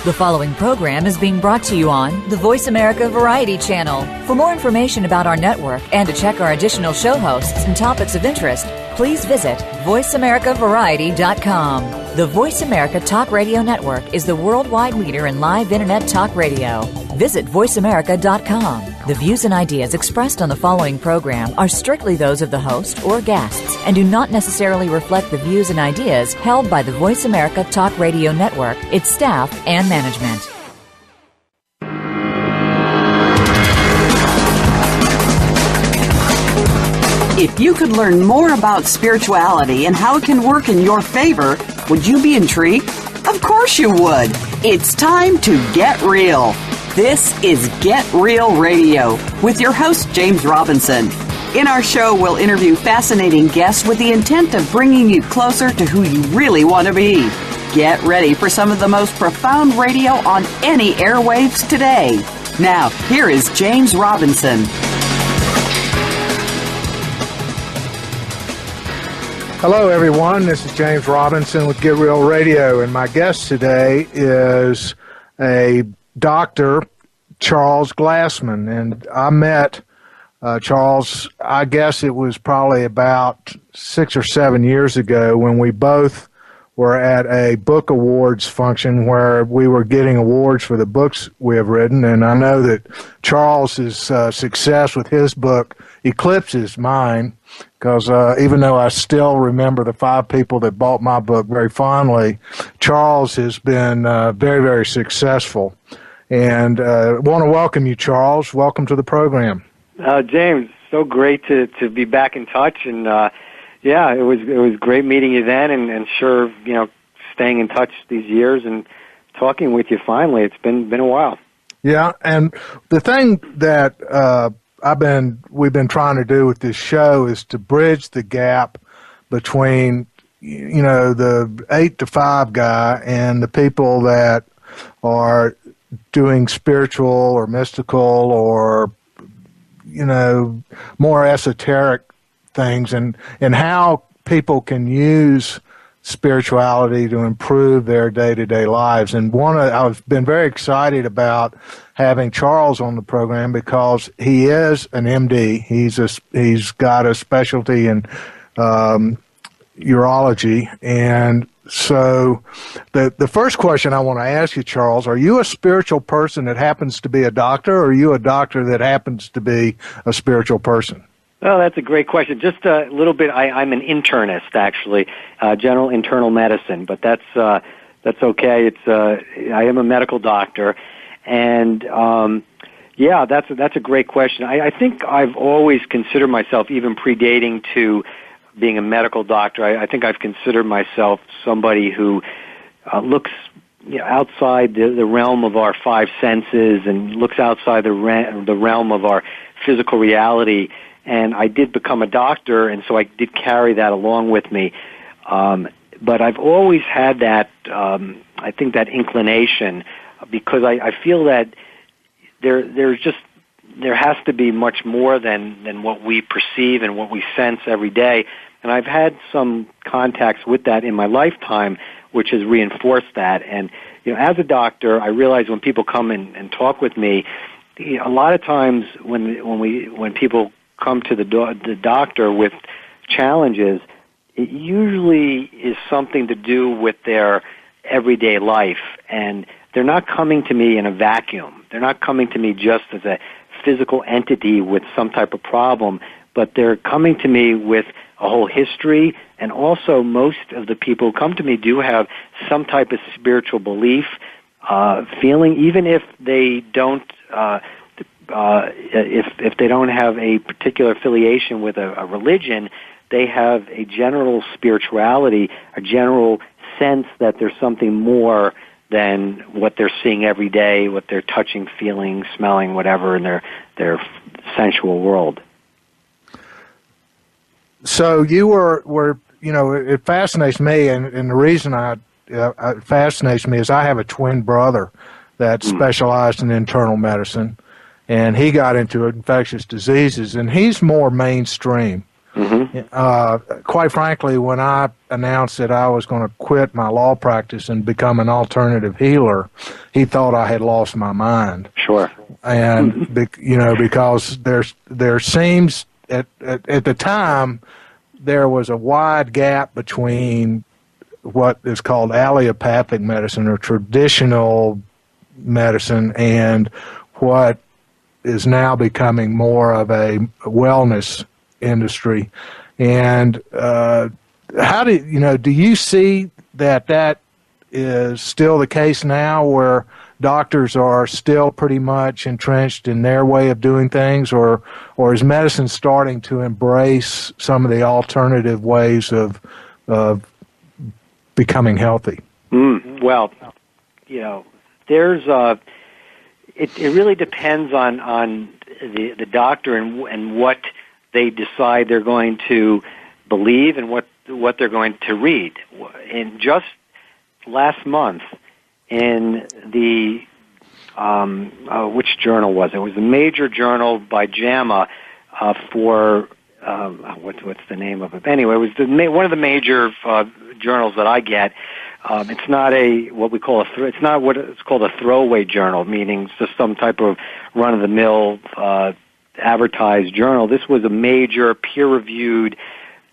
The following program is being brought to you on the Voice America Variety Channel. For more information about our network and to check our additional show hosts and topics of interest, please visit voiceamericavariety.com. The Voice America Talk Radio Network is the worldwide leader in live Internet talk radio. Visit voiceamerica.com. The views and ideas expressed on the following program are strictly those of the host or guests and do not necessarily reflect the views and ideas held by the Voice America Talk Radio Network, its staff, and management. If you could learn more about spirituality and how it can work in your favor, would you be intrigued? Of course you would. It's time to get real. This is Get Real Radio with your host, James Robinson. In our show, we'll interview fascinating guests with the intent of bringing you closer to who you really want to be. Get ready for some of the most profound radio on any airwaves today. Now, here is James Robinson. Hello, everyone. This is James Robinson with Get Real Radio, and my guest today is a Dr. Charles Glassman. And I met Charles, I guess it was probably about 6 or 7 years ago when we both were at a book awards function where we were getting awards for the books we have written. And I know that Charles's success with his book eclipses mine, because even though I still remember the 5 people that bought my book very fondly, Charles has been very, very successful. And I want to welcome you, Charles. Welcome to the program. James, so great to be back in touch. And yeah, it was great meeting you then, and sure, staying in touch these years and talking with you finally. It's been a while. Yeah, and the thing that we've been trying to do with this show is to bridge the gap between, the 8 to 5 guy and the people that are doing spiritual or mystical or, more esoteric things, and how people can use spirituality to improve their day-to-day lives. And I've been very excited about having Charles on the program because he is an MD. He's got a specialty in urology. And so the first question I want to ask you, Charles, are you a spiritual person that happens to be a doctor, or are you a doctor that happens to be a spiritual person? Well, that's a great question. Just a little bit. I'm an internist, actually, general internal medicine, but that's okay. I am a medical doctor, and yeah, that's a great question. I think I've always considered myself, even predating to being a medical doctor, I think I've considered myself somebody who looks outside the realm of our 5 senses and looks outside the realm of our physical reality. And I did become a doctor, and so I did carry that along with me. But I've always had that, I think, that inclination, because I feel that there has to be much more than what we perceive and what we sense every day. And I've had some contacts with that in my lifetime, which has reinforced that. And as a doctor, I realize when people come and talk with me, a lot of times when people come to the doctor with challenges, it usually is something to do with their everyday life, and they're not coming to me in a vacuum. They're not coming to me just as a physical entity with some type of problem, but they're coming to me with a whole history, and also most of the people who come to me do have some type of spiritual belief, feeling, even if they don't if they don't have a particular affiliation with a religion, they have a general spirituality, a general sense that there's something more than what they're seeing every day, what they're touching, feeling, smelling, whatever in their sensual world. So you were it fascinates me, and the reason it fascinates me is I have a twin brother that specialized in internal medicine, and he got into infectious diseases, and he's more mainstream. Quite frankly, when I announced that I was going to quit my law practice and become an alternative healer, he thought I had lost my mind. Sure. And because there seems at the time there was a wide gap between what is called allopathic medicine or traditional medicine and what is now becoming more of a wellness industry. And how do you see that is still the case now, where doctors are still pretty much entrenched in their way of doing things, or is medicine starting to embrace some of the alternative ways of becoming healthy? Well, there's it really depends on the doctor and what they decide they're going to believe and what they're going to read. And just last month, in the which journal was it? It was a major journal by JAMA for what's the name of it? Anyway, it was one of the major journals that I get. It's not it's not what it's called a throwaway journal, meaning it's just some type of run-of-the-mill advertised journal. This was a major peer-reviewed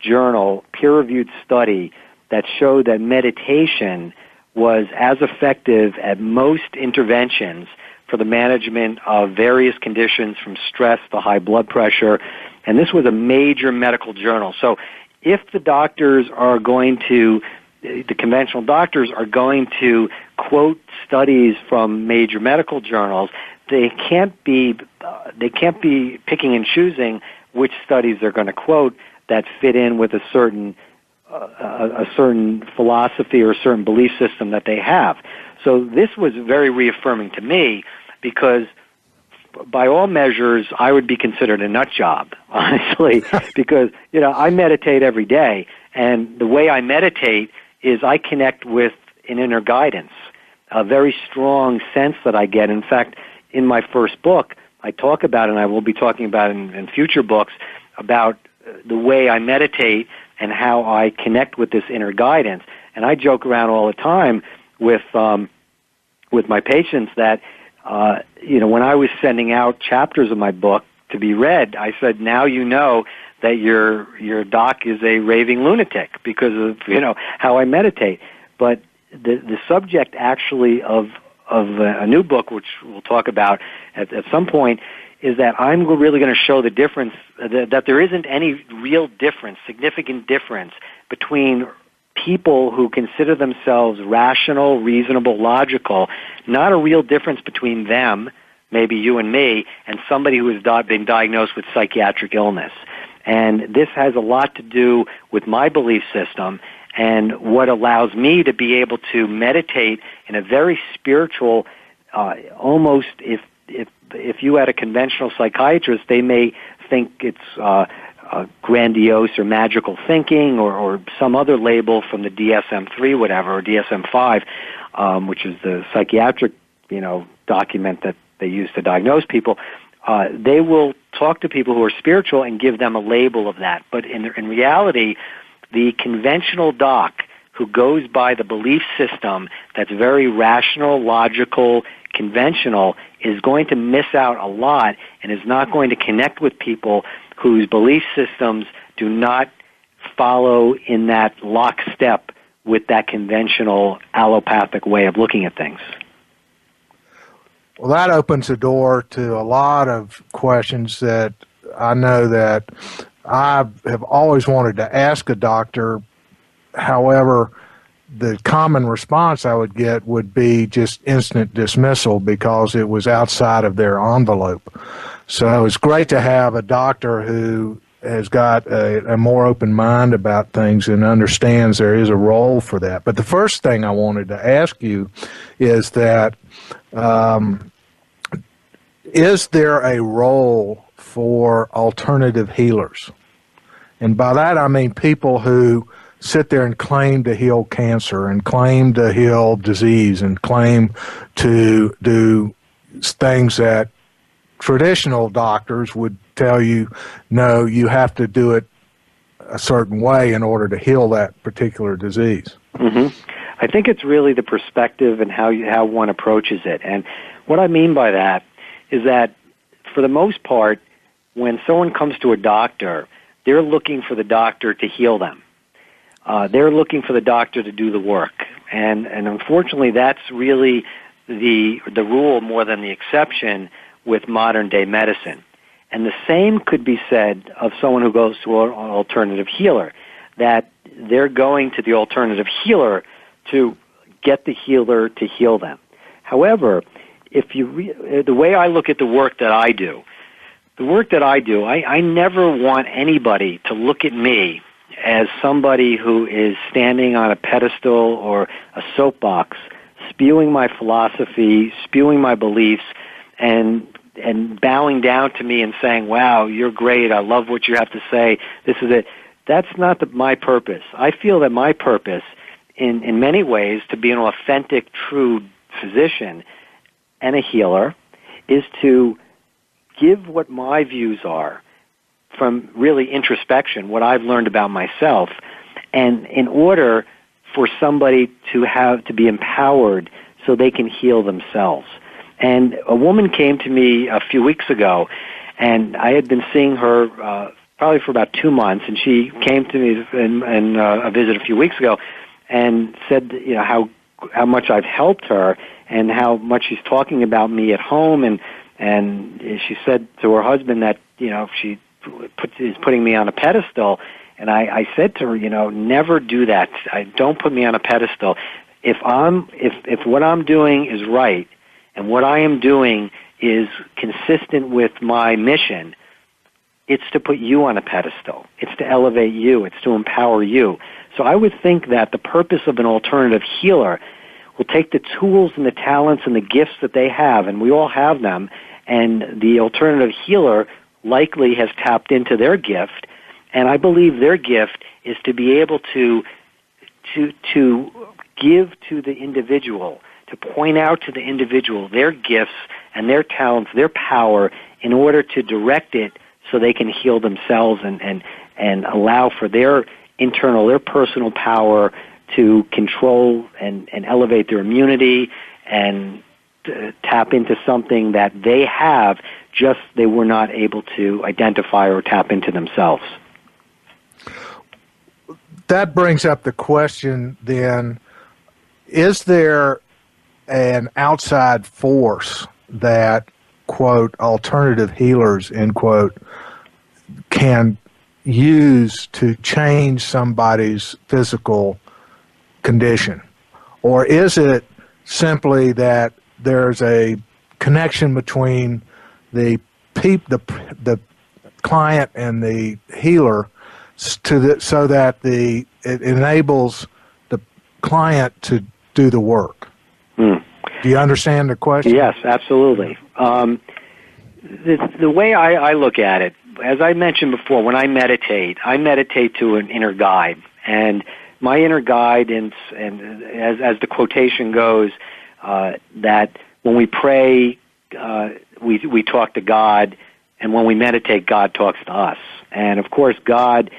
journal, peer-reviewed study that showed that meditation was as effective at most interventions for the management of various conditions from stress to high blood pressure. And this was a major medical journal. So if the doctors are going to, the conventional doctors are going to quote studies from major medical journals, they can't be picking and choosing which studies they're going to quote that fit in with a certain philosophy or a certain belief system that they have. So this was very reaffirming to me, because by all measures, I would be considered a nut job, honestly, because, I meditate every day, and the way I meditate is I connect with an inner guidance, a very strong sense that I get. In fact, in my first book, I talk about, and I will be talking about in future books, about the way I meditate and how I connect with this inner guidance. And I joke around all the time with my patients that, when I was sending out chapters of my book to be read, I said, now you know that your doc is a raving lunatic because of, how I meditate. But the subject actually of a new book, which we'll talk about at some point, is that I'm really going to show the difference, that there isn't any real difference, significant difference between people who consider themselves rational, reasonable, logical, not a real difference between them, maybe you and me, and somebody who has been diagnosed with psychiatric illness. And this has a lot to do with my belief system and what allows me to be able to meditate in a very spiritual, almost if you had a conventional psychiatrist, they may think it's grandiose or magical thinking or some other label from the DSM-3, whatever, or DSM-5, which is the psychiatric, document that they use to diagnose people. They will talk to people who are spiritual and give them a label of that. But in reality, the conventional doc who goes by the belief system that's very rational, logical, conventional is going to miss out a lot and is not going to connect with people whose belief systems do not follow in that lockstep with that conventional allopathic way of looking at things. Well, that opens the door to a lot of questions that I know that I have always wanted to ask a doctor. However, the common response I would get would be just instant dismissal because it was outside of their envelope. So it's great to have a doctor who has got a more open mind about things and understands there is a role for that. But the first thing I wanted to ask you is that is there a role for alternative healers? And by that I mean people who sit there and claim to heal cancer and claim to heal disease and claim to do things that traditional doctors would tell you, no, you have to do it a certain way in order to heal that particular disease. Mm-hmm. I think it's really the perspective and how one approaches it. And what I mean by that is that, for the most part, when someone comes to a doctor, they're looking for the doctor to heal them. They're looking for the doctor to do the work. And unfortunately, that's really the rule more than the exception with modern-day medicine. And the same could be said of someone who goes to an alternative healer, that they're going to the alternative healer to get the healer to heal them. However, if you the way I look at the work that I do, I never want anybody to look at me as somebody who is standing on a pedestal or a soapbox, spewing my philosophy, spewing my beliefs, and bowing down to me and saying, "Wow, you're great. I love what you have to say. This is it." That's not my purpose. I feel that my purpose, in many ways, to be an authentic, true physician and a healer, is to give what my views are from really introspection, what I've learned about myself, and in order for somebody to be empowered so they can heal themselves. And a woman came to me a few weeks ago, and I had been seeing her probably for about 2 months, and she came to me in a visit a few weeks ago and said, how much I've helped her and how much she's talking about me at home, and she said to her husband that she is putting me on a pedestal. And I said to her, never do that. Don't put me on a pedestal. If what I'm doing is right and what I am doing is consistent with my mission, it's to put you on a pedestal. It's to elevate you. It's to empower you. So I would think that the purpose of an alternative healer will take the tools and the talents and the gifts that they have, and we all have them, and the alternative healer likely has tapped into their gift, and I believe their gift is to be able to give to the individual, to point out to the individual their gifts and their talents, their power, in order to direct it so they can heal themselves and allow for their personal power to control and elevate their immunity and tap into something that they have, just they were not able to identify or tap into themselves. That brings up the question then, is there an outside force that, quote, alternative healers, end quote, can use to change somebody's physical condition? Or is it simply that there's a connection between the client and the healer so that it enables the client to do the work? Do you understand the question? Yes, absolutely. The way I look at it, as I mentioned before, when I meditate to an inner guide. And my inner guide, and as the quotation goes, that when we pray, we talk to God, and when we meditate, God talks to us. And of course, God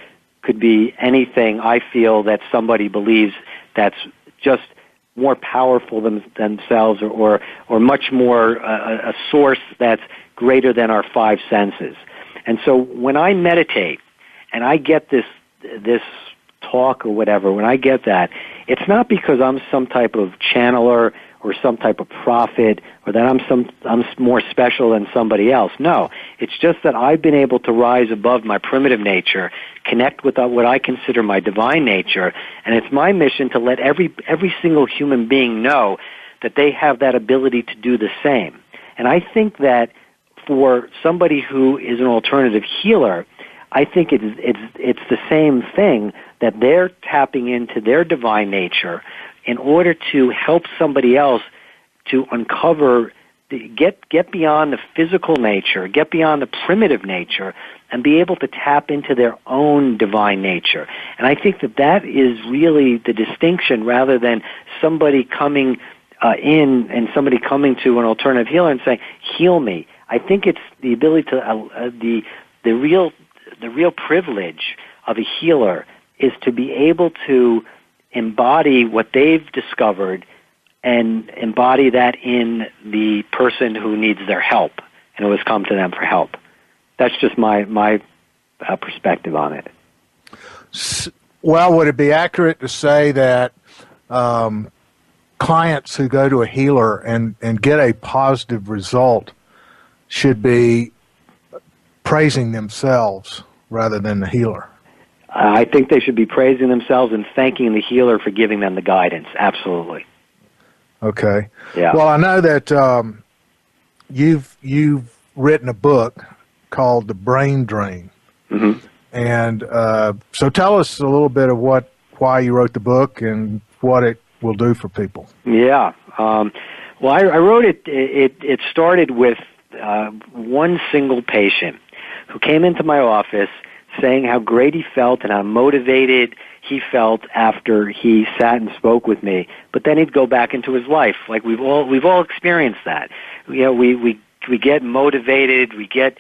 could be anything I feel that somebody believes that's just more powerful than themselves, or much more a source that's greater than our five senses. And so when I meditate and I get this talk or whatever, when I get that, it's not because I'm some type of channeler or some type of prophet, or that I'm more special than somebody else. No, it's just that I've been able to rise above my primitive nature, connect with what I consider my divine nature, and it's my mission to let every single human being know that they have that ability to do the same. And I think that for somebody who is an alternative healer, I think it's the same thing, that they're tapping into their divine nature in order to help somebody else to uncover, get beyond the physical nature, get beyond the primitive nature, and be able to tap into their own divine nature. And I think that is really the distinction, rather than somebody coming in and somebody coming to an alternative healer and saying, "Heal me." I think it's the ability to the real privilege of a healer is to be able to embody what they've discovered and embody that in the person who needs their help and who has come to them for help. That's just my perspective on it. Well, would it be accurate to say that clients who go to a healer and get a positive result should be praising themselves rather than the healer? I think they should be praising themselves and thanking the healer for giving them the guidance. Absolutely. Okay. Yeah. Well, I know that you've written a book called The Brain Drain. Mm-hmm. And so tell us a little bit of why you wrote the book and what it will do for people. Yeah. Well, I wrote it. It started with one single patient who came into my office saying how great he felt and how motivated he felt after he sat and spoke with me. But then he'd go back into his life. Like we've all experienced that. You know, we get motivated, we get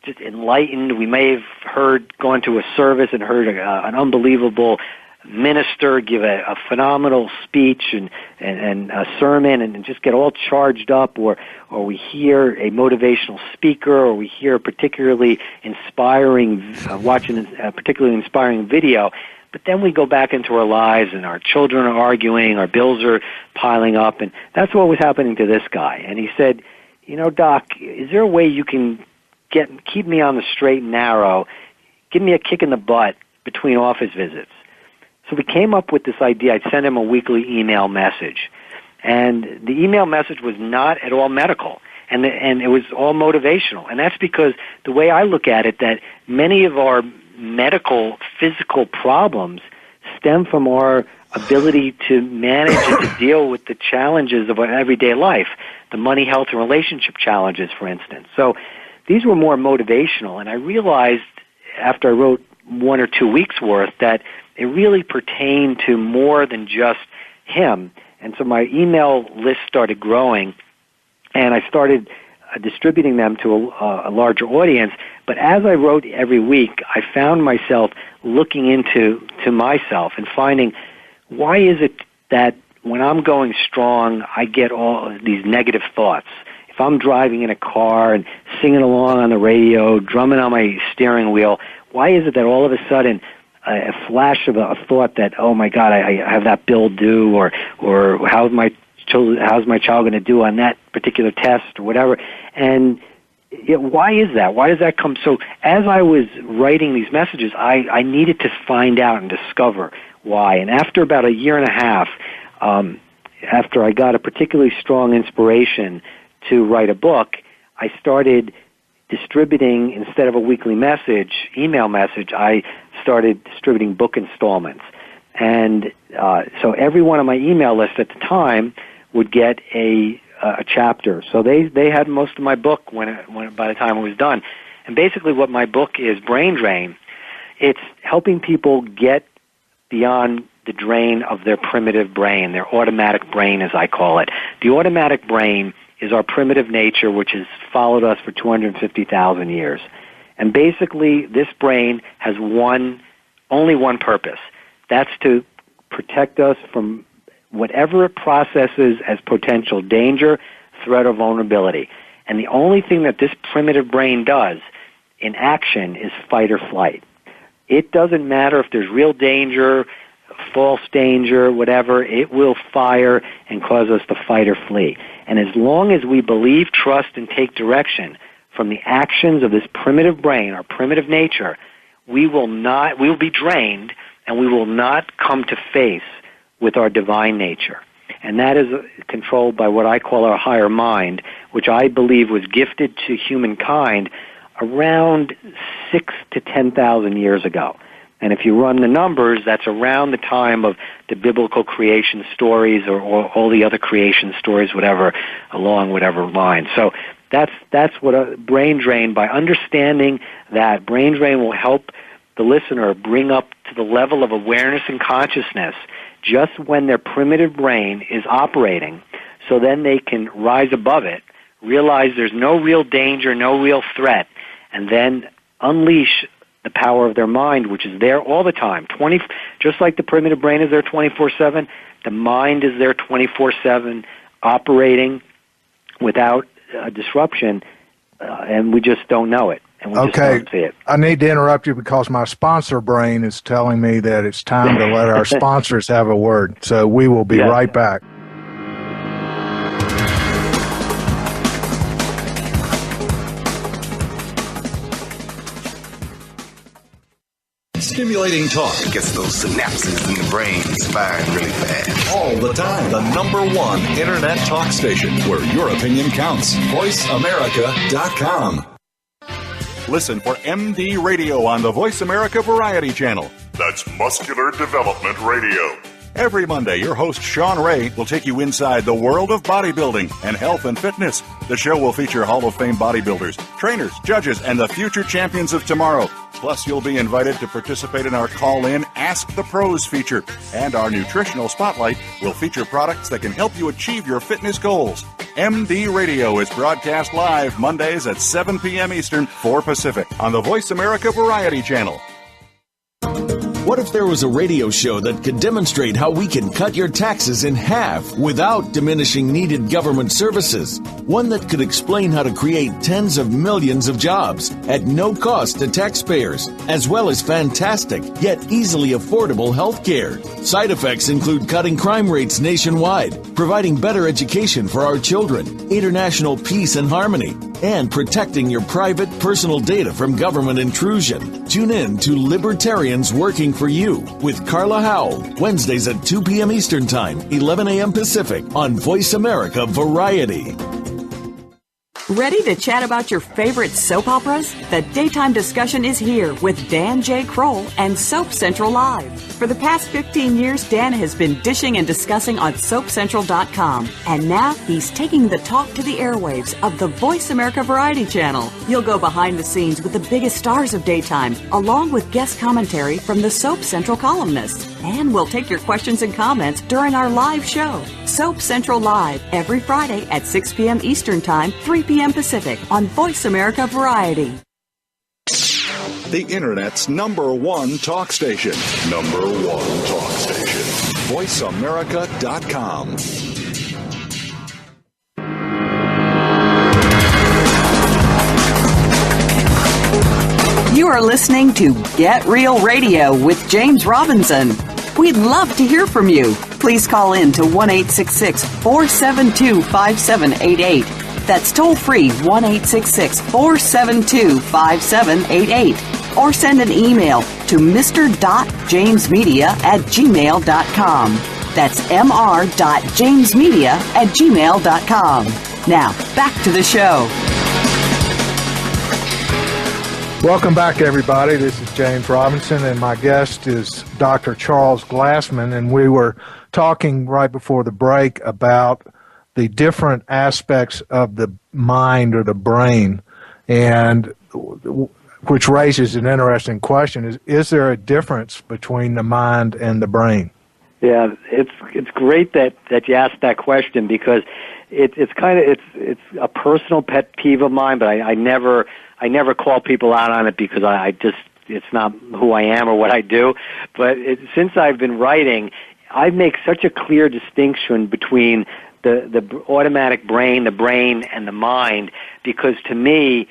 just enlightened. We may have gone to a service and heard an unbelievable minister give a phenomenal speech and a sermon and just get all charged up, or we hear a motivational speaker, or we hear a particularly inspiring, watching a particularly inspiring video. But then we go back into our lives and our children are arguing, our bills are piling up, and that's what was happening to this guy. And he said, you know, Doc, is there a way you can keep me on the straight and narrow, give me a kick in the butt between office visits? So we came up with this idea. I'd send him a weekly email message. And the email message was not at all medical, and it was all motivational. And that's because the way I look at it, that many of our medical, physical problems stem from our ability to manage and to deal with the challenges of our everyday life, the money, health, and relationship challenges, for instance. So these were more motivational, and I realized after I wrote 1 or 2 weeks' worth that it really pertained to more than just him. And so my email list started growing, and I started distributing them to a larger audience. But as I wrote every week, I found myself looking into myself and finding, why is it that when I'm going strong, I get all these negative thoughts? If I'm driving in a car and singing along on the radio, drumming on my steering wheel, why is it that all of a sudden a flash of a thought that, oh my God, I have that bill due, or how's my child going to do on that particular test, or whatever? And why is that? Why does that come? So as I was writing these messages, I needed to find out and discover why. And after about 1.5 years, after I got a particularly strong inspiration to write a book, I started distributing, instead of a weekly email message, I started distributing book installments. And so every one of my email lists at the time would get a chapter. So they had most of my book by the time it was done. And basically what my book is, Brain Drain, it's helping people get beyond the drain of their primitive brain, their automatic brain, as I call it. The automatic brain is our primitive nature, which has followed us for 250,000 years. And basically, this brain has only one purpose. That's to protect us from whatever it processes as potential danger, threat, or vulnerability. And the only thing that this primitive brain does in action is fight or flight. It doesn't matter if there's real danger, false danger, whatever, it will fire and cause us to fight or flee. And as long as we believe, trust, and take direction from the actions of this primitive brain, our primitive nature, we will be drained, and we will not come to face with our divine nature. And that is controlled by what I call our higher mind, which I believe was gifted to humankind around 6,000 to 10,000 years ago. And if you run the numbers, that's around the time of the biblical creation stories or all the other creation stories, along whatever line. So that's what a brain drain, by understanding that brain drain will help the listener bring up to the level of awareness and consciousness just when their primitive brain is operating, so then they can rise above it, realize there's no real danger, no real threat, and then unleash the power of their mind, which is there all the time. Just like the primitive brain is there 24/7, the mind is there 24/7, operating without disruption, and we just don't know it. And we just don't see it. I need to interrupt you because my sponsor brain is telling me that it's time to let our sponsors have a word. So we will be right back. Stimulating talk gets those synapses in the brain firing really fast. All the time. The #1 Internet talk station where your opinion counts. VoiceAmerica.com. Listen for MD Radio on the Voice America Variety Channel. That's Muscular Development Radio. Every Monday, your host, Sean Ray, will take you inside the world of bodybuilding and health and fitness. The show will feature Hall of Fame bodybuilders, trainers, judges, and the future champions of tomorrow. Plus, you'll be invited to participate in our call-in Ask the Pros feature. And our Nutritional Spotlight will feature products that can help you achieve your fitness goals. MD Radio is broadcast live Mondays at 7 p.m. Eastern, 4 Pacific on the Voice America Variety Channel. What if there was a radio show that could demonstrate how we can cut your taxes in half without diminishing needed government services? One that could explain how to create tens of millions of jobs at no cost to taxpayers, as well as fantastic yet easily affordable health care. Side effects include cutting crime rates nationwide, providing better education for our children, international peace and harmony, and protecting your private personal data from government intrusion. Tune in to Libertarians Working for You with Carla Howell, Wednesdays at 2 p.m. Eastern Time, 11 a.m. Pacific on Voice America Variety. Ready to chat about your favorite soap operas? The daytime discussion is here with Dan J. Kroll and Soap Central Live. For the past 15 years, Dan has been dishing and discussing on SoapCentral.com. And now he's taking the talk to the airwaves of the Voice America Variety Channel. You'll go behind the scenes with the biggest stars of daytime, along with guest commentary from the Soap Central columnists. And we'll take your questions and comments during our live show, Soap Central Live, every Friday at 6 p.m. Eastern Time, 3 p.m. Pacific on Voice America Variety. The Internet's #1 talk station. #1 talk station. VoiceAmerica.com. You are listening to Get Real Radio with James Robinson. We'd love to hear from you. Please call in to 1-866-472-5788. That's toll free 1-866-472-5788. Or send an email to mr.jamesmedia@gmail.com. That's mr.jamesmedia@gmail.com. Now, back to the show. Welcome back, everybody. This is James Robinson, and my guest is Dr. Charles Glassman, and we were talking right before the break about the different aspects of the mind or the brain, and which raises an interesting question: is there a difference between the mind and the brain? Yeah, it's great that you asked that question, because it's a personal pet peeve of mine, but I never call people out on it because it's not who I am or what I do. But since I've been writing, I make such a clear distinction between the automatic brain, the brain, and the mind, because to me,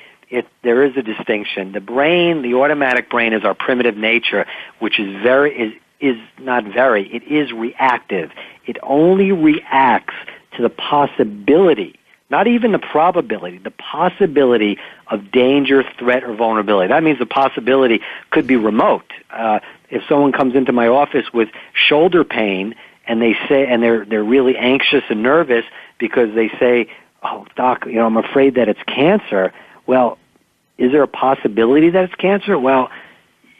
there is a distinction. The brain, the automatic brain, is our primitive nature, which is it is reactive. It only reacts to the possibility, not even the probability, the possibility of danger, threat, or vulnerability. That means the possibility could be remote. If someone comes into my office with shoulder pain and they're really anxious and nervous because they say, "Oh, doc, I'm afraid that it's cancer." Well, is there a possibility that it's cancer? Well,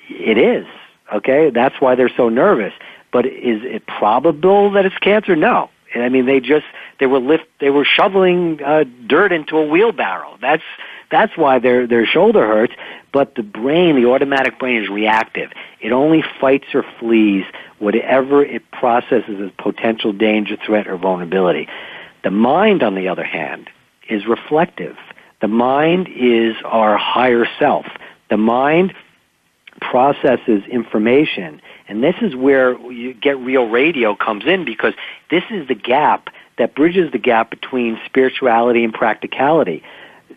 it is. Okay, that's why they're so nervous. But is it probable that it's cancer? No. I mean, they were shoveling dirt into a wheelbarrow. That's why their shoulder hurts. But the brain, the automatic brain, is reactive. It only fights or flees whatever it processes as potential danger, threat, or vulnerability. The mind, on the other hand, is reflective. The mind is our higher self. The mind processes information. And this is where Get Real Radio comes in, because this is the gap that bridges the gap between spirituality and practicality.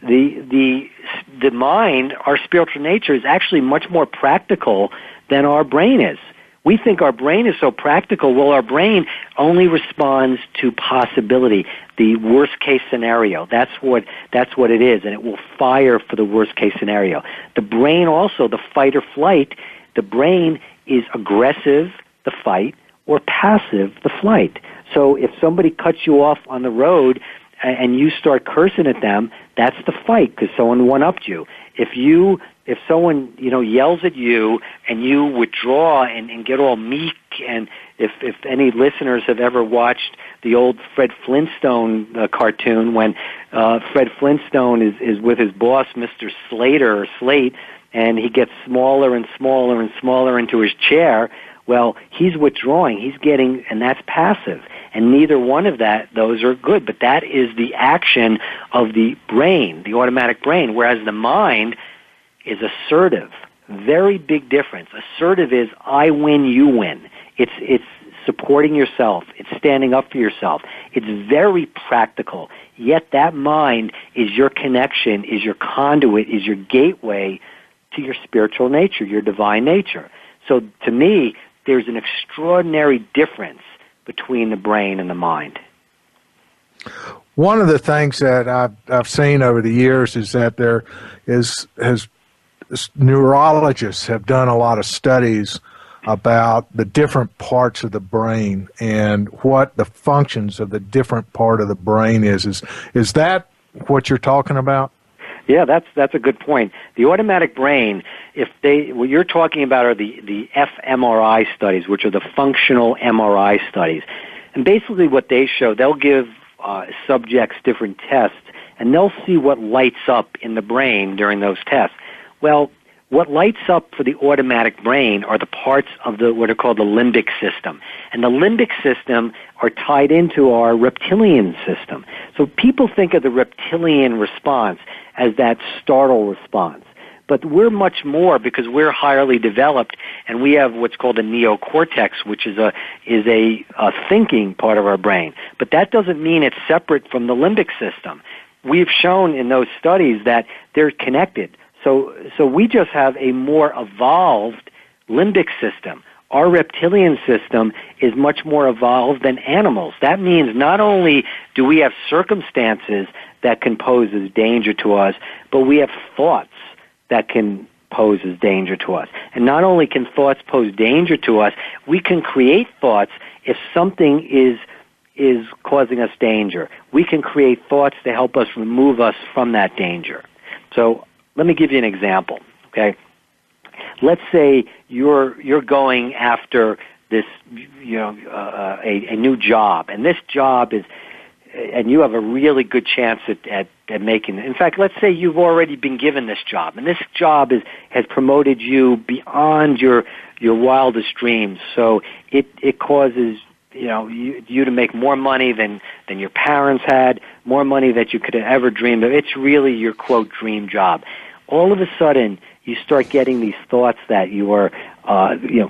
The mind, our spiritual nature, is actually much more practical than our brain is. We think our brain is so practical. Well, our brain only responds to possibility, the worst case scenario. That's what it is, and it will fire for the worst case scenario. The brain also, the fight or flight, the brain is aggressive, the fight, or passive, the flight. So if somebody cuts you off on the road and you start cursing at them, that's the fight, because someone one-upped you. If someone, yells at you and you withdraw and get all meek, and if any listeners have ever watched the old Fred Flintstone cartoon, when Fred Flintstone is with his boss, Mr. Slater or Slate, and he gets smaller and smaller and smaller into his chair, well, he's withdrawing. He's getting, and that's passive. And neither one of those are good. But that is the action of the brain, the automatic brain, whereas the mind is assertive. Very big difference. Assertive is I win, you win. It's supporting yourself. It's standing up for yourself. It's very practical. Yet that mind is your connection, is your conduit, is your gateway to your spiritual nature, your divine nature. So to me, there's an extraordinary difference between the brain and the mind. One of the things that I've seen over the years is that there has neurologists have done a lot of studies about the different parts of the brain and what the functions of the different part of the brain is. Is that what you're talking about? Yeah, that's a good point. The automatic brain, what you're talking about are the fMRI studies, which are the functional MRI studies. And basically what they show, they'll give subjects different tests, and they'll see what lights up in the brain during those tests. Well, what lights up for the automatic brain are the parts of what are called the limbic system. And the limbic system are tied into our reptilian system. So people think of the reptilian response as that startle response. But we're much more, because we're highly developed, and we have what's called a neocortex, which is a thinking part of our brain. But that doesn't mean it's separate from the limbic system. We've shown in those studies that they're connected. So we just have a more evolved limbic system. Our reptilian system is much more evolved than animals. That means not only do we have circumstances that can pose as danger to us, but we have thoughts that can pose as danger to us. And not only can thoughts pose danger to us, we can create thoughts if something is causing us danger. We can create thoughts to help us remove us from that danger. So let me give you an example, okay? Let's say you're going after this, a new job, and this job is, and you have a really good chance at making it. In fact, let's say you've already been given this job, and this job has promoted you beyond your wildest dreams. So it causes you to make more money than your parents had, more money that you could have ever dreamed of. It's really your, quote, dream job. All of a sudden, you start getting these thoughts that you are,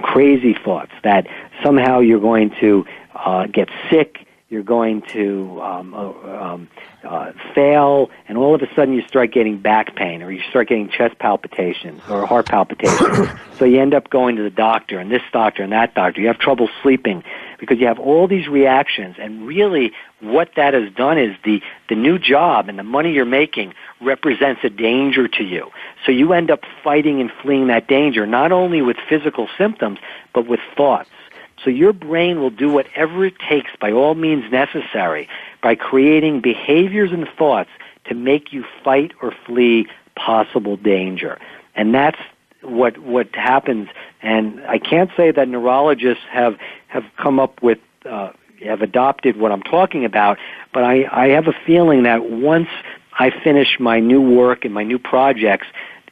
crazy thoughts, that somehow you're going to get sick, you're going to fail, and all of a sudden you start getting back pain, or you start getting chest palpitations or heart palpitations. So you end up going to the doctor, and this doctor and that doctor. You have trouble sleeping because you have all these reactions, and really what that has done is the new job and the money you're making represents a danger to you. So you end up fighting and fleeing that danger, not only with physical symptoms, but with thoughts. So your brain will do whatever it takes by all means necessary by creating behaviors and thoughts to make you fight or flee possible danger. And that's what happens. And I can't say that neurologists have come up with, have adopted what I'm talking about, but I have a feeling that once I finish my new work and my new projects,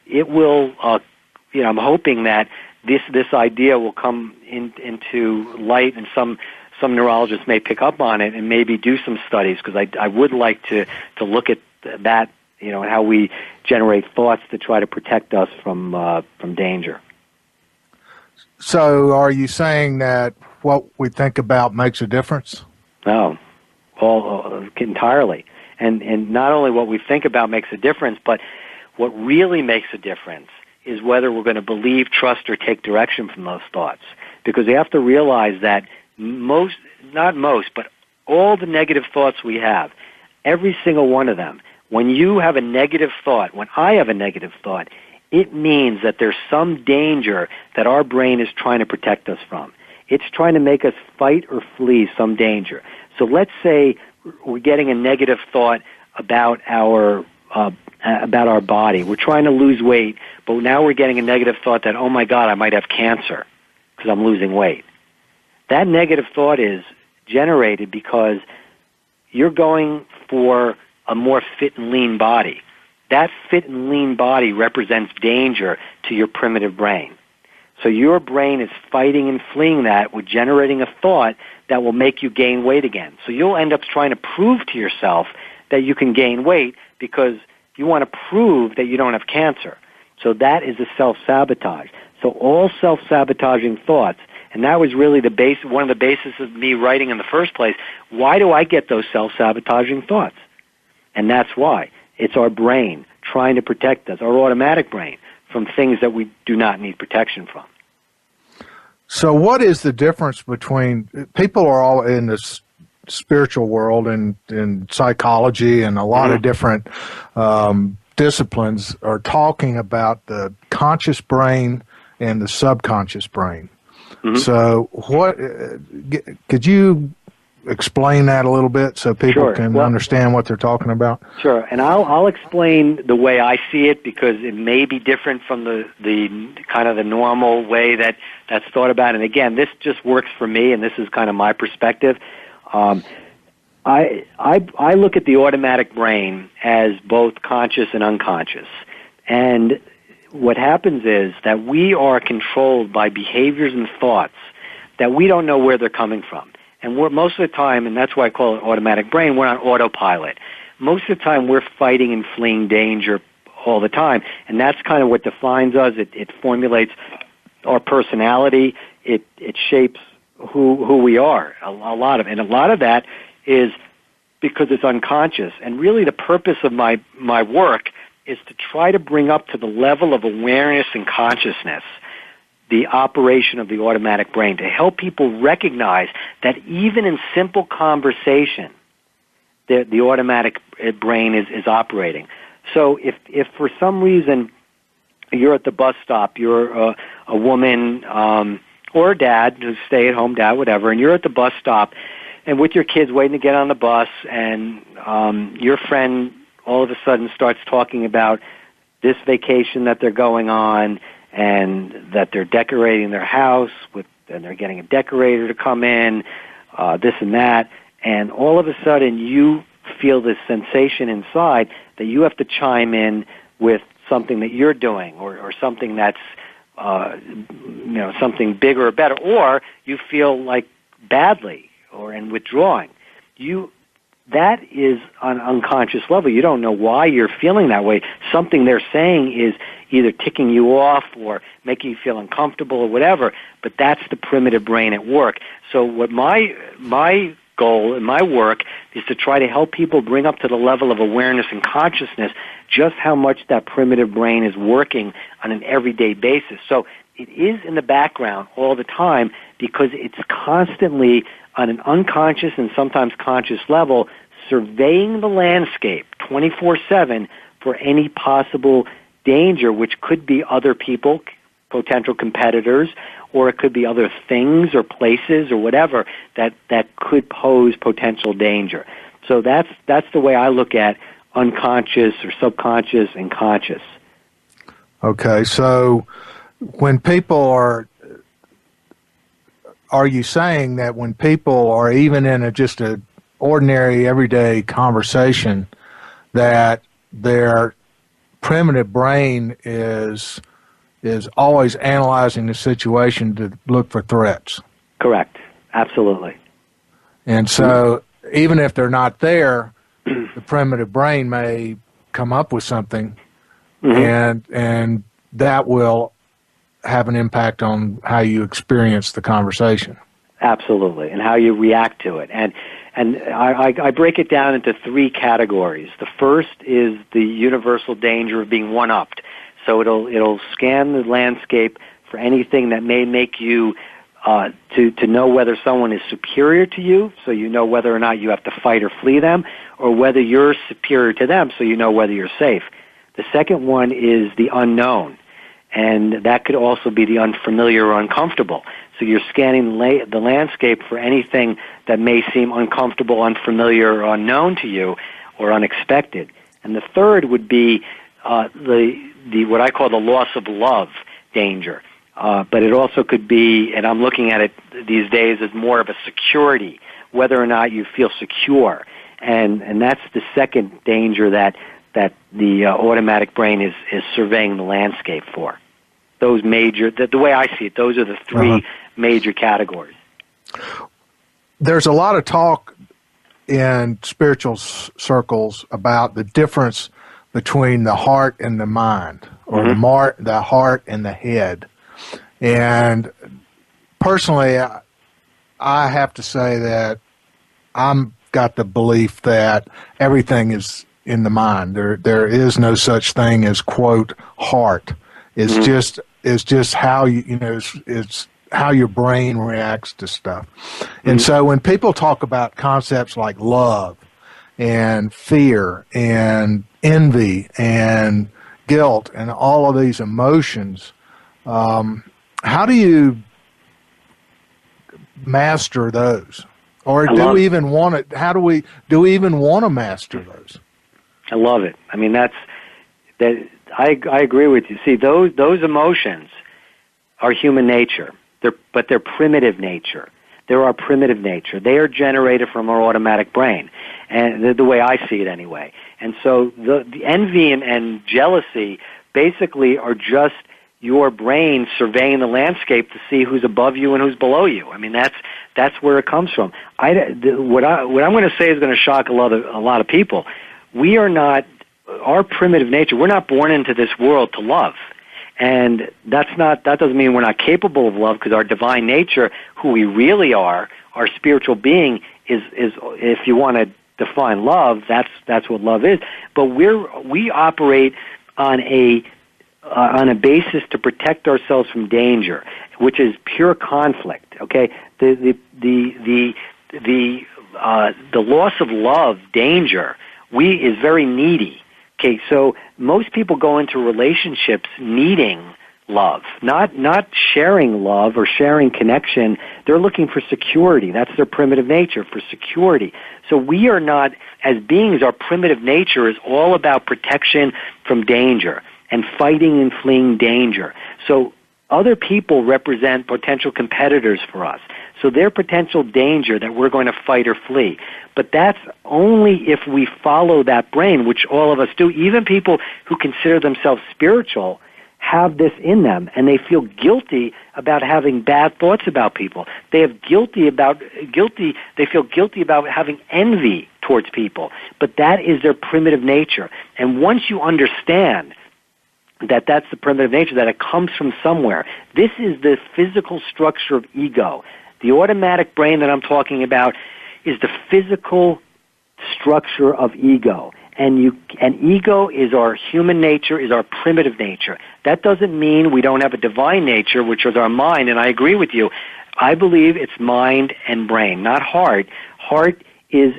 it will, I'm hoping that this idea will come into light, and some neurologists may pick up on it and maybe do some studies, because I would like to look at that, and how we generate thoughts to try to protect us from danger. So are you saying that what we think about makes a difference? No, entirely. And not only what we think about makes a difference, but what really makes a difference is whether we're going to believe, trust, or take direction from those thoughts. Because we have to realize that not most, but all the negative thoughts we have, every single one of them, when you have a negative thought, when I have a negative thought, it means that there's some danger that our brain is trying to protect us from. It's trying to make us fight or flee some danger. So let's say we're getting a negative thought about our body. We're trying to lose weight, but now we're getting a negative thought that, oh my God, I might have cancer because I'm losing weight. That negative thought is generated because you're going for a more fit and lean body. That fit and lean body represents danger to your primitive brain. So your brain is fighting and fleeing that with generating a thought that will make you gain weight again. So you'll end up trying to prove to yourself that you can gain weight because you want to prove that you don't have cancer. So that is a self-sabotage. So all self-sabotaging thoughts, and that was really one of the basis of me writing in the first place. Why do I get those self-sabotaging thoughts? And that's why. It's our brain trying to protect us, our automatic brain, from things that we do not need protection from. So what is the difference between, people are all in this spiritual world and in psychology and a lot of different disciplines are talking about the conscious brain and the subconscious brain. Mm-hmm. So could you explain that a little bit so people can understand what they're talking about? Sure, and I'll explain the way I see it because it may be different from the kind of the normal way that's thought about. And again, this just works for me, and this is kind of my perspective. I look at the automatic brain as both conscious and unconscious. And what happens is that we are controlled by behaviors and thoughts that we don't know where they're coming from. And we're most of the time, and that's why I call it automatic brain, we're on autopilot. Most of the time we're fighting and fleeing danger all the time. And that's kind of what defines us. It formulates our personality. It shapes who we are. A lot of that is because it's unconscious. And really the purpose of my work is to try to bring up to the level of awareness and consciousness the operation of the automatic brain, to help people recognize that even in simple conversation, the automatic brain is operating. So if for some reason you're at the bus stop, you're a woman or a dad, who's stay-at-home dad, whatever, and you're at the bus stop and with your kids waiting to get on the bus, and your friend all of a sudden starts talking about this vacation that they're going on and that they're decorating their house and they're getting a decorator to come in, this and that, and all of a sudden you feel this sensation inside that you have to chime in with something that you're doing or something that's something bigger or better, or you feel like badly and withdrawing. That is on an unconscious level. You don't know why you're feeling that way. Something they're saying is either ticking you off or making you feel uncomfortable or whatever, but that's the primitive brain at work. So what my goal in my work is to try to help people bring up to the level of awareness and consciousness just how much that primitive brain is working on an everyday basis. So it is in the background all the time because it's constantly on an unconscious and sometimes conscious level surveying the landscape 24/7 for any possible danger, which could be other people, potential competitors, or it could be other things or places or whatever that could pose potential danger. So that's the way I look at unconscious or subconscious and conscious. Okay, so when people are you saying that when people are even in just a ordinary everyday conversation that their primitive brain is always analyzing the situation to look for threats? Correct. Absolutely. And so even if they're not there, the primitive brain may come up with something, and that will have an impact on how you experience the conversation. Absolutely, and how you react to it. And I break it down into three categories. The first is the universal danger of being one-upped. So it'll scan the landscape for anything that may make you to know whether someone is superior to you, so you know whether or not you have to fight or flee them, or whether you're superior to them, so you know whether you're safe. The second one is the unknown, and that could also be the unfamiliar or uncomfortable. So you're scanning the landscape for anything that may seem uncomfortable, unfamiliar, or unknown to you, or unexpected. And the third would be the what I call the loss of love danger. But it also could be, and I'm looking at it these days as more of a security, whether or not you feel secure. And that's the second danger that the automatic brain is surveying the landscape for. Those major, the way I see it, those are the three major categories. There's a lot of talk in spiritual circles about the difference between the heart and the mind, or the heart and the head. And personally, I have to say that I'm got the belief that everything is in the mind. There is no such thing as, quote, heart. It's just how it's how your brain reacts to stuff. And so when people talk about concepts like love and fear and envy and guilt and all of these emotions, how do you master those? Or do we even want to? How do we even want to master those? I love it. I mean, that. I agree with you. See, those emotions are human nature. But they're primitive nature. They're our primitive nature. They are generated from our automatic brain, and the way I see it anyway. And so the envy and jealousy basically are just your brain surveying the landscape to see who's above you and who's below you. I mean, that's where it comes from. What I'm going to say is going to shock a lot of people. We are not, our primitive nature, we're not born into this world to love. And that doesn't mean we're not capable of love, because our divine nature, who we really are, our spiritual being is if you want to define love, that's what love is. But we operate on a basis to protect ourselves from danger, which is pure conflict. Okay, the loss of love, danger, is very needy. Okay, so most people go into relationships needing love, not sharing love or sharing connection. They're looking for security. That's their primitive nature, for security. So we are not, as beings, our primitive nature is all about protection from danger and fighting and fleeing danger. So other people represent potential competitors for us. So they're potential danger that we're going to fight or flee. But that's only if we follow that brain, which all of us do. Even people who consider themselves spiritual have this in them, and they feel guilty about having bad thoughts about people. They feel guilty about having envy towards people. But that is their primitive nature. And once you understand that that's the primitive nature, that it comes from somewhere, this is the physical structure of ego. The automatic brain that I'm talking about is the physical structure of ego. And ego is our human nature, is our primitive nature. That doesn't mean we don't have a divine nature, which is our mind, and I agree with you. I believe it's mind and brain, not heart. Heart is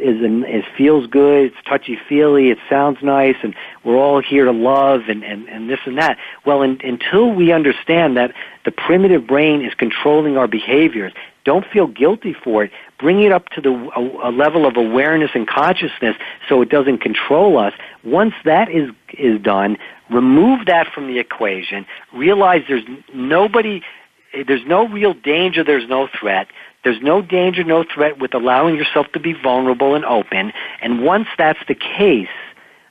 feels good, it's touchy-feely, it sounds nice, and we're all here to love and this and that. Well, until we understand that the primitive brain is controlling our behaviors, don't feel guilty for it. Bring it up to a level of awareness and consciousness so it doesn't control us. Once that is done, remove that from the equation. Realize there's no real danger, there's no threat. There's no danger, no threat with allowing yourself to be vulnerable and open. And once that's the case,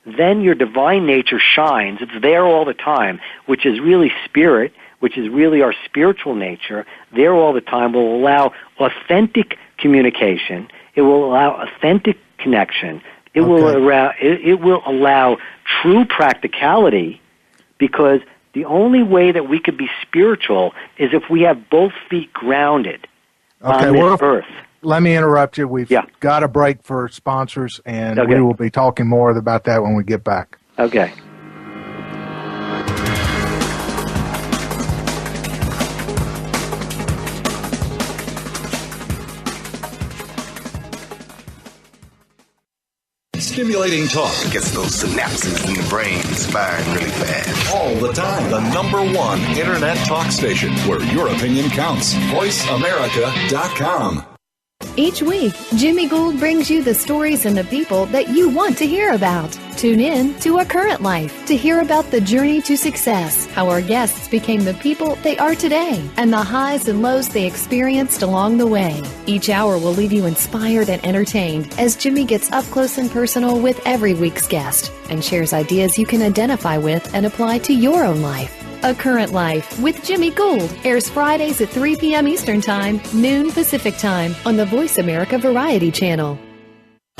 then your divine nature shines. It's there all the time, which is really spirit, which is really our spiritual nature. There all the time will allow authentic communication. It will allow authentic connection. It will allow true practicality, because The only way that we could be spiritual is if we have both feet grounded on this earth. Let me interrupt you. We've got a break for sponsors, and Okay. we will be talking more about that when we get back. Okay. Stimulating talk. Gets those synapses in the brain firing really fast. All the time. The #1 Internet talk station where your opinion counts. VoiceAmerica.com. Each week, Jimmy Gould brings you the stories and the people that you want to hear about. Tune in to A Current Life to hear about the journey to success, how our guests became the people they are today, and the highs and lows they experienced along the way. Each hour will leave you inspired and entertained as Jimmy gets up close and personal with every week's guest and shares ideas you can identify with and apply to your own life. A Current Life with Jimmy Gould airs Fridays at 3 p.m. Eastern Time, noon Pacific Time on the Voice America Variety Channel.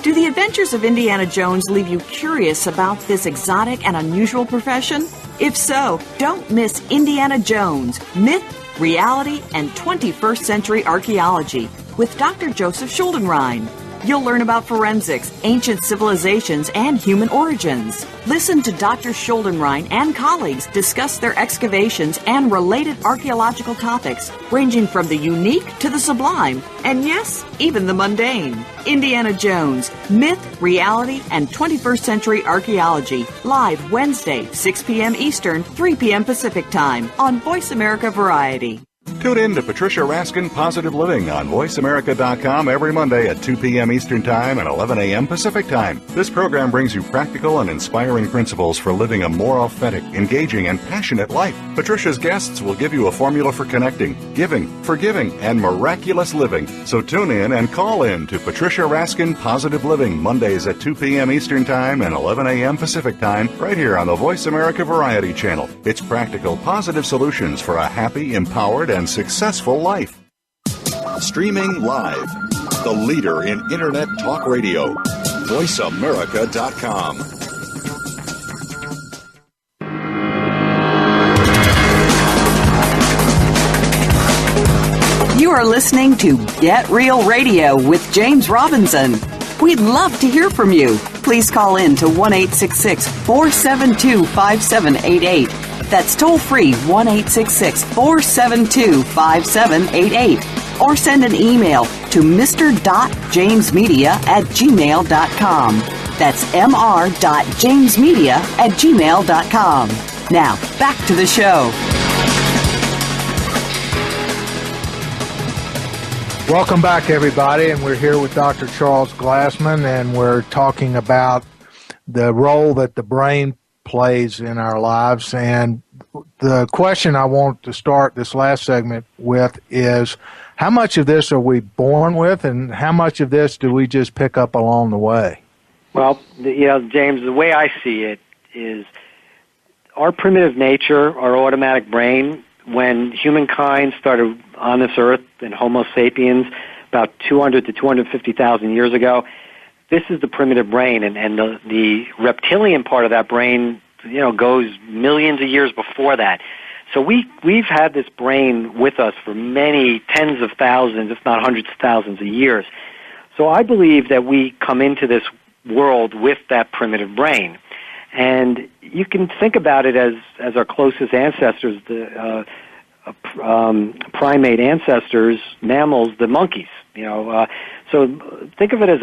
Do the adventures of Indiana Jones leave you curious about this exotic and unusual profession? If so, don't miss Indiana Jones, Myth, Reality, and 21st Century Archaeology with Dr. Joseph Schuldenrein. You'll learn about forensics, ancient civilizations, and human origins. Listen to Dr. Schuldenrein and colleagues discuss their excavations and related archaeological topics, ranging from the unique to the sublime, and yes, even the mundane. Indiana Jones, Myth, Reality, and 21st Century Archaeology, live Wednesday, 6 p.m. Eastern, 3 p.m. Pacific Time on Voice America Variety. Tune in to Patricia Raskin Positive Living on VoiceAmerica.com every Monday at 2 p.m. Eastern Time and 11 a.m. Pacific Time. This program brings you practical and inspiring principles for living a more authentic, engaging, and passionate life. Patricia's guests will give you a formula for connecting, giving, forgiving, and miraculous living. So tune in and call in to Patricia Raskin Positive Living Mondays at 2 p.m. Eastern Time and 11 a.m. Pacific Time right here on the Voice America Variety Channel. It's practical, positive solutions for a happy, empowered, and successful life. Streaming live, the leader in Internet talk radio, VoiceAmerica.com. You are listening to Get Real Radio with James Robinson. We'd love to hear from you. Please call in to 1-866-472-5788. That's toll-free 1-866-472-5788. Or send an email to mr.jamesmedia@gmail.com. That's mr.jamesmedia@gmail.com. Now, back to the show. Welcome back, everybody, and we're here with Dr. Charles Glassman, and we're talking about the role that the brain plays in our lives. And the question I want to start this last segment with is, how much of this are we born with, and how much of this do we just pick up along the way? Well, James, the way I see it is our primitive nature, our automatic brain, when humankind started on this earth and Homo sapiens about 200 to 250,000 years ago, this is the primitive brain, and the reptilian part of that brain, goes millions of years before that. So we've had this brain with us for many tens of thousands, if not hundreds of thousands of years. So I believe that we come into this world with that primitive brain. And you can think about it as our closest ancestors, the primate ancestors, mammals, the monkeys. So think of it as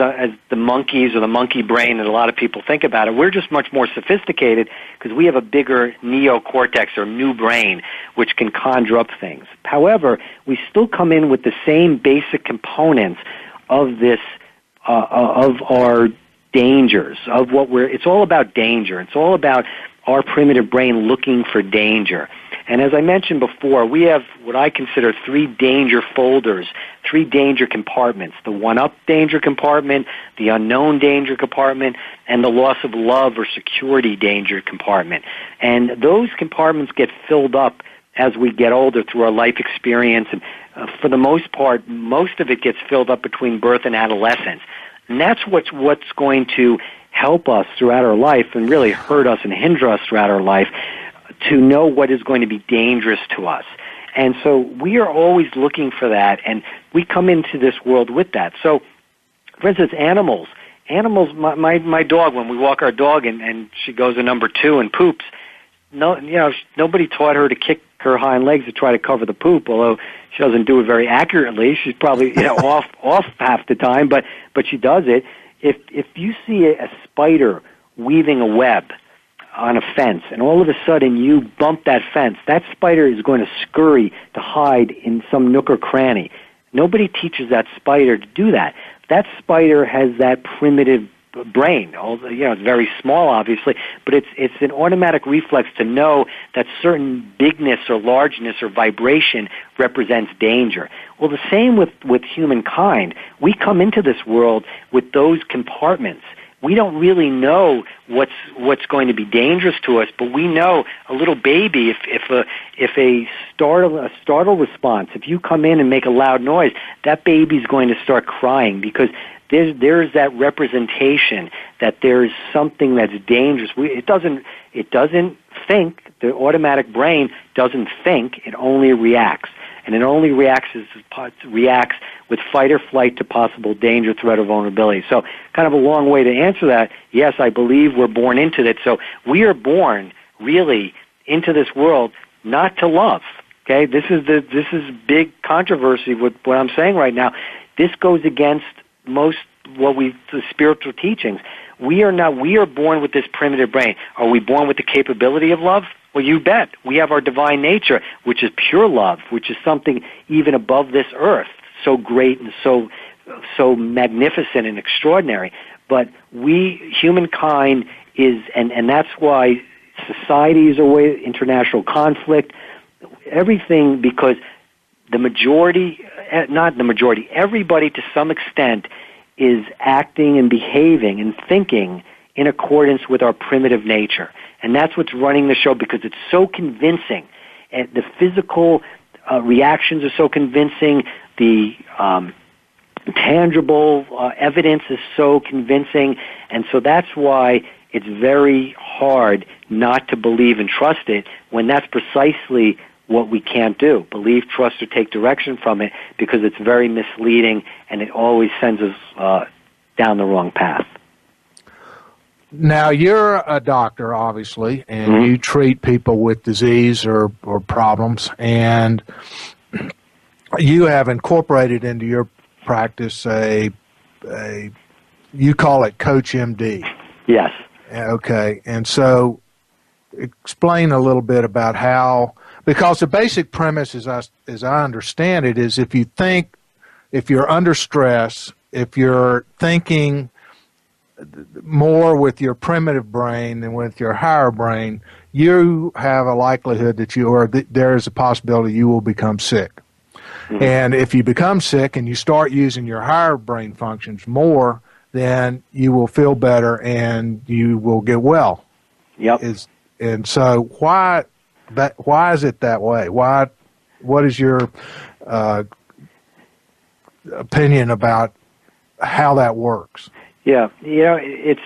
the monkeys or the monkey brain that a lot of people think about it. We're just much more sophisticated because we have a bigger neocortex or new brain, which can conjure up things. However, we still come in with the same basic components of this, of our dangers, it's all about danger. It's all about our primitive brain looking for danger. And as I mentioned before, we have what I consider 3 danger folders, 3 danger compartments: the one-up danger compartment, the unknown danger compartment, and the loss of love or security danger compartment. And those compartments get filled up as we get older through our life experience. And for the most part, most of it gets filled up between birth and adolescence. And that's what's going to help us throughout our life and really hurt us and hinder us throughout our life to know what is going to be dangerous to us. And so we are always looking for that, and we come into this world with that. So, for instance, animals, my dog, when we walk our dog and she goes to number 2 and poops, nobody taught her to kick her hind legs to try to cover the poop, although she doesn't do it very accurately. She's probably off half the time, but she does it. If you see a spider weaving a web on a fence, and all of a sudden you bump that fence, that spider is going to scurry to hide in some nook or cranny. Nobody teaches that spider to do that. That spider has that primitive brain. It's very small, obviously, but it's an automatic reflex to know that certain bigness or largeness or vibration represents danger. Well, the same with humankind. We come into this world with those compartments. We don't really know what's going to be dangerous to us, but we know a little baby, if a startle response, if you come in and make a loud noise, that baby's going to start crying because there's that representation that there's something that's dangerous. It doesn't think. The automatic brain doesn't think. It only reacts. And it only reacts with fight or flight to possible danger, threat, or vulnerability. So kind of a long way to answer that. Yes, I believe we're born into it. So we are born really into this world not to love. Okay, this is big controversy with what I'm saying right now. This goes against most the spiritual teachings. We are born with this primitive brain. Are we born with the capability of love? Well, you bet. We have our divine nature, which is pure love, which is something even above this earth, so great and so magnificent and extraordinary. But humankind is, and that's why societies are way, international conflict, everything, because everybody to some extent is acting and behaving and thinking in accordance with our primitive nature. And that's what's running the show because it's so convincing. And the physical reactions are so convincing. The tangible evidence is so convincing. And so that's why it's very hard not to believe and trust it when that's precisely what we can't do. Believe, trust, or take direction from it because it's very misleading and it always sends us down the wrong path. Now, you're a doctor, obviously, and you treat people with disease or problems, and you have incorporated into your practice you call it CoachMD. Yes. Okay, and so explain a little bit about how, because the basic premise, as I understand it, is if you're under stress, if you're thinking more with your primitive brain than with your higher brain, you have a likelihood that there is a possibility you will become sick. Mm-hmm. And if you become sick and you start using your higher brain functions more, then you will feel better and you will get well. Yep. And so why is it that way? What is your opinion about how that works? Yeah, it's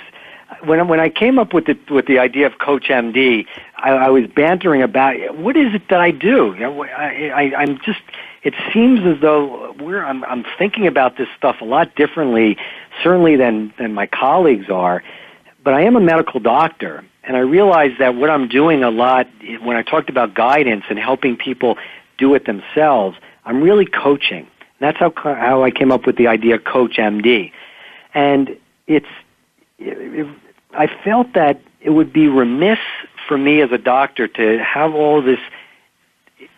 when I came up with the idea of CoachMD, I was bantering about what is it that I do. I'm just. It seems as though I'm thinking about this stuff a lot differently, certainly than my colleagues are. But I am a medical doctor, and I realize that what I'm doing a lot when I talked about guidance and helping people do it themselves, I'm really coaching. That's how I came up with the idea of CoachMD. And I felt that it would be remiss for me as a doctor to have all this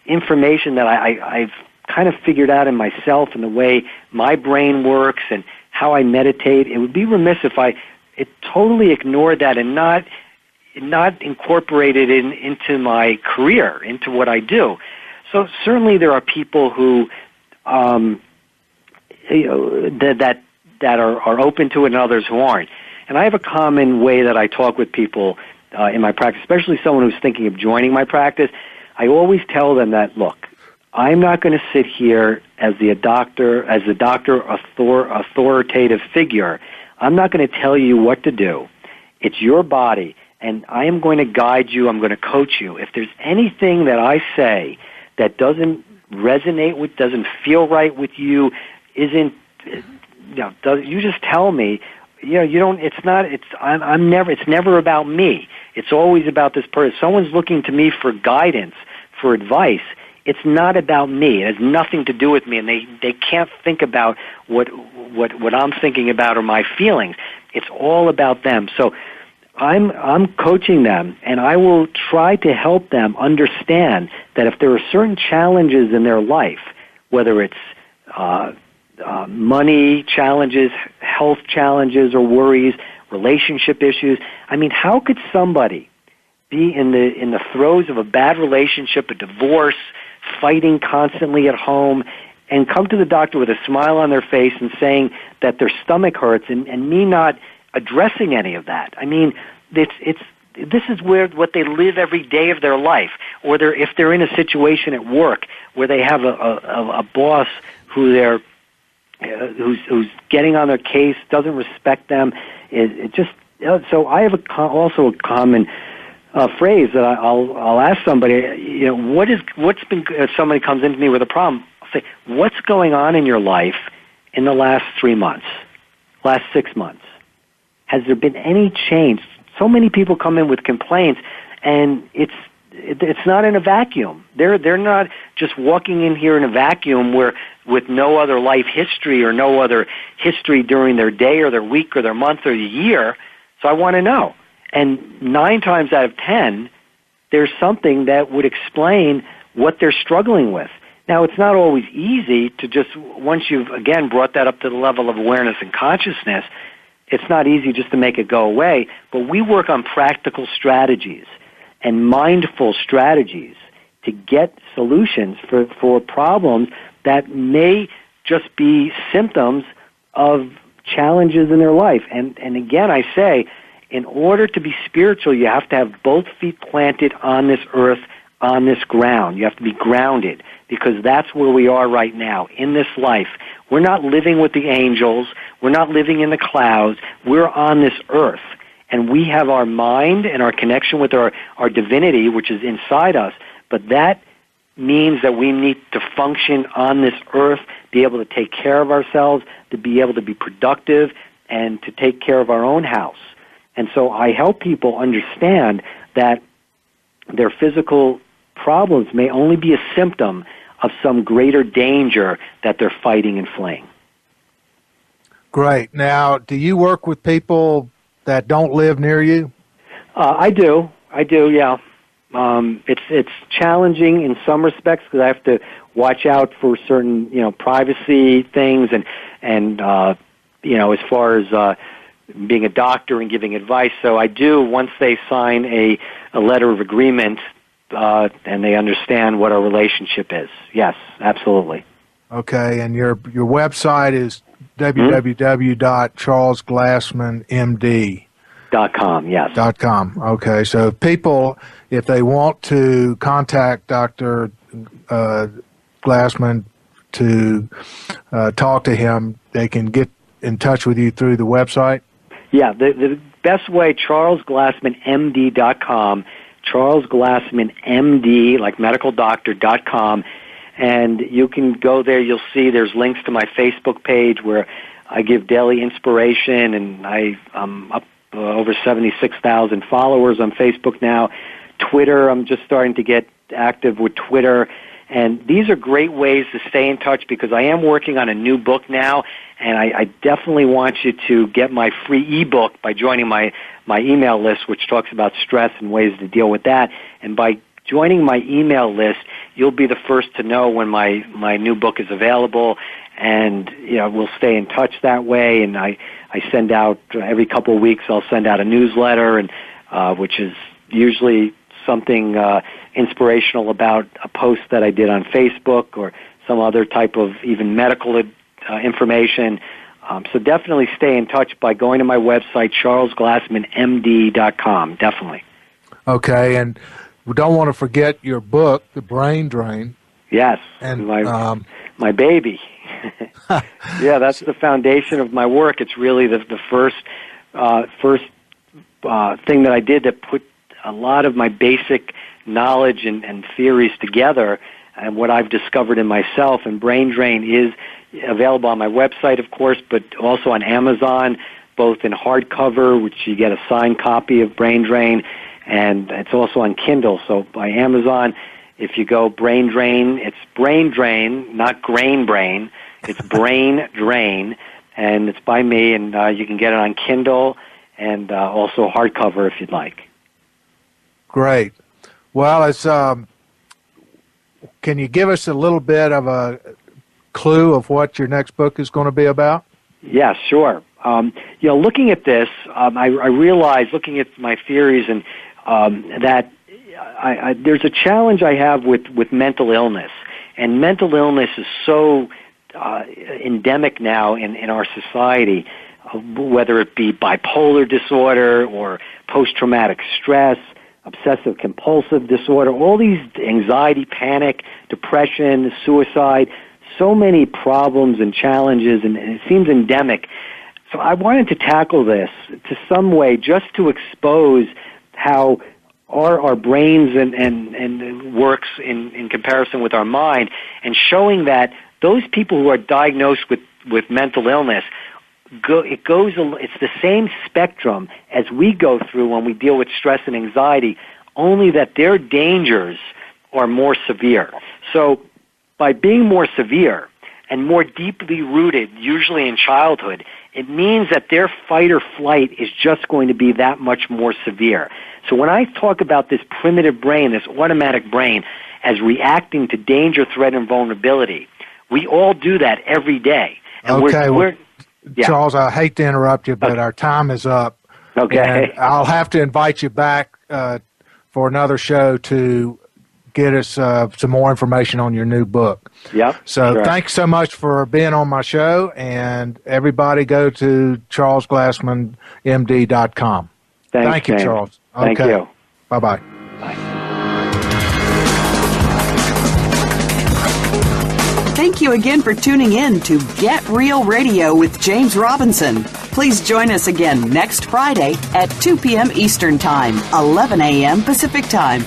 information that I've kind of figured out in myself and the way my brain works and how I meditate. It would be remiss if I totally ignored that and not incorporated it into my career, into what I do. So certainly there are people who that are open to it and others who aren't. And I have a common way that I talk with people in my practice, especially someone who's thinking of joining my practice. I always tell them that, look, I'm not going to sit here as the doctor authoritative figure. I'm not going to tell you what to do. It's your body, and I am going to guide you. I'm going to coach you. If there's anything that I say that doesn't resonate with, doesn't feel right with you, isn't, you just tell me. You don't. It's not. I'm never. It's never about me. It's always about this person. If someone's looking to me for guidance, for advice, it's not about me. It has nothing to do with me, and they can't think about what I'm thinking about or my feelings. It's all about them. So I'm coaching them, and I will try to help them understand that if there are certain challenges in their life, whether it's money challenges, health challenges or worries, relationship issues. I mean, how could somebody be in the throes of a bad relationship, a divorce, fighting constantly at home, and come to the doctor with a smile on their face and saying that their stomach hurts, and me not addressing any of that? I mean, this is what they live every day of their life. Or if they're in a situation at work where they have a boss who's getting on their case, doesn't respect them. So I have also a common phrase that I'll ask somebody. If somebody comes into me with a problem, I'll say, what's going on in your life in the last 3 months, last 6 months? Has there been any change? So many people come in with complaints, and it's not in a vacuum. They're not just walking in here in a vacuum with no other life history or no other history during their day or their week or their month or the year. So I want to know. And 9 times out of 10, there's something that would explain what they're struggling with. Now, it's not always easy to just, once you've, again, brought that up to the level of awareness and consciousness, it's not easy just to make it go away, but we work on practical strategies and mindful strategies to get solutions for problems that may just be symptoms of challenges in their life. And again, I say, in order to be spiritual, you have to have both feet planted on this earth, on this ground. You have to be grounded, because that's where we are right now, in this life. We're not living with the angels. We're not living in the clouds. We're on this earth. And we have our mind and our connection with our divinity, which is inside us. But that means that we need to function on this earth, be able to take care of ourselves, to be able to be productive, and to take care of our own house. And so I help people understand that their physical problems may only be a symptom of some greater danger that they're fighting and fleeing. Great. Now, do you work with people that don't live near you? I do, yeah. It's challenging in some respects because I have to watch out for certain, privacy things and as far as being a doctor and giving advice. So I do, once they sign a letter of agreement and they understand what our relationship is. Yes, absolutely. Okay, and your website is www.charlesglassmanmd.com. Yes. .com. Okay, so people, if they want to contact Dr. Glassman to talk to him, they can get in touch with you through the website? Yeah, the best way, charlesglassmanmd.com, charlesglassmanmd, like medical doctor.com, and you can go there. You'll see there's links to my Facebook page where I give daily inspiration, and I'm up over 76,000 followers on Facebook now. Twitter, I'm just starting to get active with Twitter. And these are great ways to stay in touch because I am working on a new book now, and I definitely want you to get my free ebook by joining my email list, which talks about stress and ways to deal with that. And by joining my email list, you'll be the first to know when my new book is available, and we'll stay in touch that way. And I send out every couple of weeks. I'll send out a newsletter, and which is usually something inspirational about a post that I did on Facebook or some other type of even medical information. So definitely stay in touch by going to my website, charlesglassmanmd.com. Definitely. Okay, and we don't want to forget your book, The Brain Drain. Yes, and my baby. Yeah, that's the foundation of my work. It's really the first thing that I did that put a lot of my basic knowledge and theories together, and what I've discovered in myself. And Brain Drain is available on my website, of course, but also on Amazon, both in hardcover, which you get a signed copy of Brain Drain, and it's also on Kindle. So by Amazon, if you go Brain Drain, it's Brain Drain, not Grain Brain. It's Brain Drain, and it's by me, and you can get it on Kindle and also hardcover if you'd like. Great. Well, it's can you give us a little bit of a clue of what your next book is going to be about? Yeah, sure. Looking at this, I realized, looking at my theories, and that there's a challenge I have with mental illness, and mental illness is so endemic now in our society, whether it be bipolar disorder or post-traumatic stress, obsessive-compulsive disorder, all these anxiety, panic, depression, suicide, so many problems and challenges, and it seems endemic. So I wanted to tackle this to some way just to expose how our brains and works in comparison with our mind, and showing that those people who are diagnosed with mental illness, it's the same spectrum as we go through when we deal with stress and anxiety, only that their dangers are more severe. So by being more severe and more deeply rooted, usually in childhood, it means that their fight or flight is just going to be that much more severe. So when I talk about this primitive brain, this automatic brain, as reacting to danger, threat, and vulnerability, we all do that every day. And we're Charles, I hate to interrupt you, but our time is up. Okay. And I'll have to invite you back for another show to get us some more information on your new book. Yep. So sure. Thanks so much for being on my show, and everybody go to charlesglassmanmd.com. Thank you, James. Charles. Thank you. Bye-bye. Bye. Thank you again for tuning in to Get Real Radio with James Robinson. Please join us again next Friday at 2 p.m. Eastern Time, 11 a.m. Pacific Time